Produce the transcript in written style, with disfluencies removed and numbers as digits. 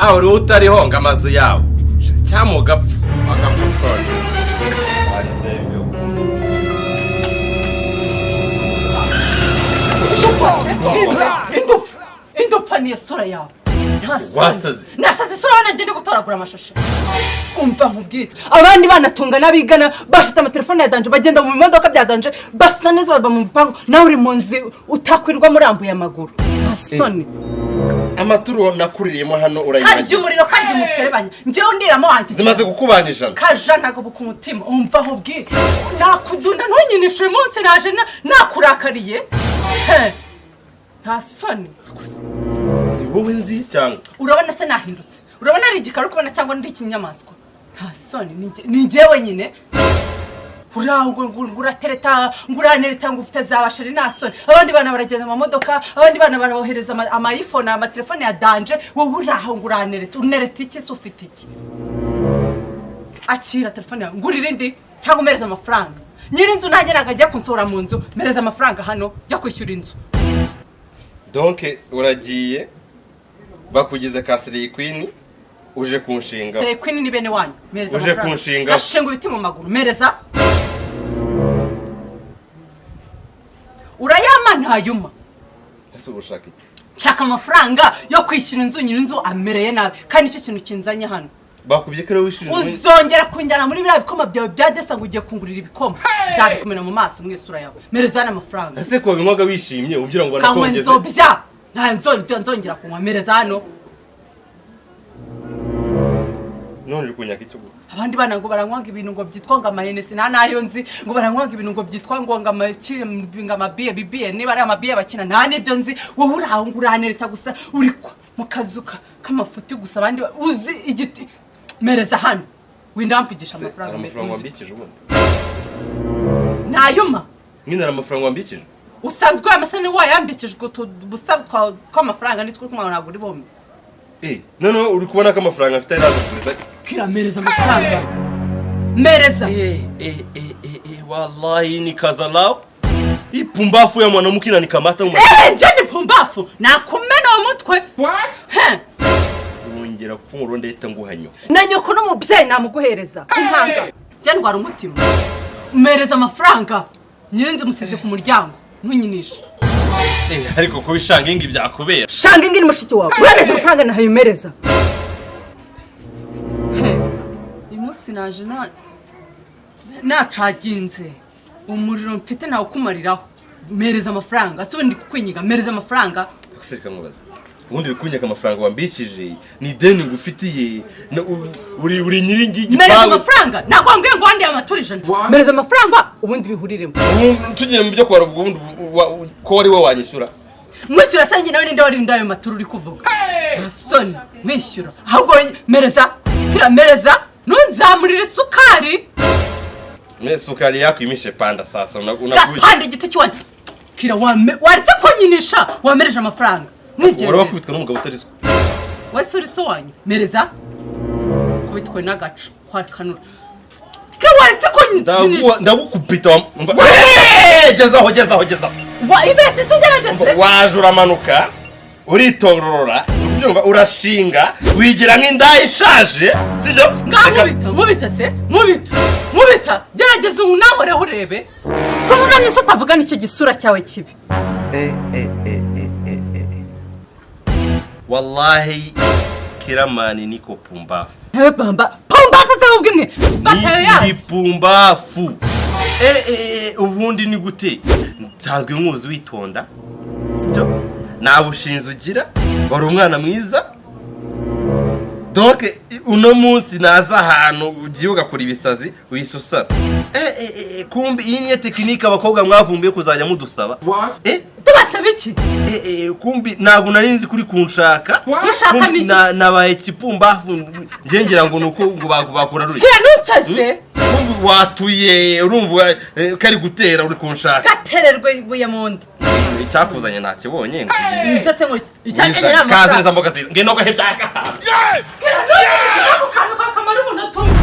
nawe uri utariho ngo amazu yawe cyangwa ugapfa akapfa Indupfa niyo sura yawe. Wasaze. Nasaze sura wana ngende gutoragura amashusho. Umva nkubwire. Abandi banatunga nabigana bafite amatelefone ya danje bagenda mu modoka bya danje basa neza baba mu mpango nawe uri mu nzi utakwirwa murambuye amaguru. Asoni. Amaturu nakuririyemo hano urayibaje. Karije umuriro karije umuserebanya. Ngewe ndiramo wanjye. Zimaze kukubanijana. Kajana go ku mutima. Umva nkubwire. Nakudunda ntunyinishe umunsi naje nakurakariye. Nta soni. Wowe nzi cyangwa urabona se nahindutse urabona ari igikaru kubona cyangwa ndi ikinyamaswa nta soni ni njyewe nyine urango nguratereta nguranereta ngo ufite zabashari nta soni abandi bana baragenda mu modoka abandi bana barabohereza ama iPhone ama telefone ya danje wowe uraho nguranereta unereta iki se ufite iki akira telefone yawe ngurire ndi cyangwa umereza amafaranga nyiri inzu ntageraga ajya kunsora mu nzu mereza amafaranga hano jya kwishyura inzu donc uragiye bakugize ka Siri Queen uje kunshinga Siri Queen ni bene wanyu mereza uje kunshinga ashenga ibiti mu maguru mereza urayama ntayuma ese ubushaka iki chaka amafaranga yo kwishyura inzu nyiri inzu amereye nabi kandi icyo kintu kinzanye hano bakubye ko wishyura uzongera kunjyana muri biriya bikoma byawe byadesa ngo ugiye kungurira ibikoma zabikumena mu maso mwesura yawe mereza n'amafaranga ese ko binywaga wishimye ugira ngo nakongeze nzobya nta nzongera kunywa mereza hano none kunyaka icyo abandi bana ngo baranywanga ibintu ngo byitwa ngo amayenesi nta nayo nzi ngo baranywanga ibintu ngo byitwa ngo amabiye bibiye niba ari amabiye bakina nta nibyo nzi wowe uraho nguranereta gusa uri mu kazuka k'amafuti gusa abandi uzi igiti mereza hano windamvugisha amafaranga wambikije ubundi nayuma mwinara amafaranga wambikije usanzwe amasane wayambikijwe busa kw'amafaranga nitwe kumwana ntabwo uri bombe none uri kubona ko amafaranga afite araza kira mereza amafaranga mereza wallahi ni kazalao ipumbafu ya mwanamke na nikamata njye pumbafu nakumena umutwe what ongera kumuro ndeta nguhanyo na nyoko n'umubyeyi namuguhereza kumpanga njye ndwara umutima mereza amafaranga nyirinze musize ku muryango ntunyinishe ariko kubishanga ingi byakubera shanga ingi ni mushiki wawe uremeza amafaranga nahayimereza imusi naje nacaginze umuriro mfite ntawe ukumariraho mereza amafaranga ase ndi kukwinyiga mereza amafaranga kusirika nkubaza ubundi bikunyaka amafaranga wambikije ni deni ngufitiye uri nyiringi igipangu mereza amafaranga nakwambwiye ngo wandi amaturije mereza amafaranga ubundi bihuriremo tugiye mu byo kwara ubundi ko wari we wanyishyura mwishyura sangi nawe ninde wari ndayo maturu uri kuvuga soni mwishyura ahubwo mereza kira mereza nunzamurira isukari sukari yakwimishe panda sasa unakubisha panda igiti kiwanya kira waretse ko nyinisha wamereje amafaranga wari wakubitwa n'umugabo utari so wese uri so wanyu mereza kubitwe n'agacu kwakanura ke waretse ko nyinisha ndagukubita gezaho wa ibese sugerageze wajura manuka uritororora ubyumva urashinga wigira nk'indayi ishaje sibyo mubita se mubita gerageza unahore urebe kuvuga nise utavuga n'icyo gisura cyawe kibi wallahi kiramani niko pumbafu pumbafu se ubwimwe batayo yazo ni pumbafu ubundi ni gute nsanzwe nkuzi witonda sibyo nabushinze ugira wari umwana mwiza donc uno munsi naza ahantu ugiye ugakora ibisazi wisusara kumbi iyi niyo tekinike abakobwa mwavumbuye kuzajya mudusaba tubasaba iki kumbi ntabwo nari nzi kuri kunshaka nabaye kipumbafu ngira ngo nuko bakura ruri nutsaze kumbi watuye urumva kari gutera uri kunshaka gatererwe ibuye mu nda icyakuzanye nakibonye ngo nze se muri icyakenyera kaze neza mboga ngeno gahe byaka kamara umuntu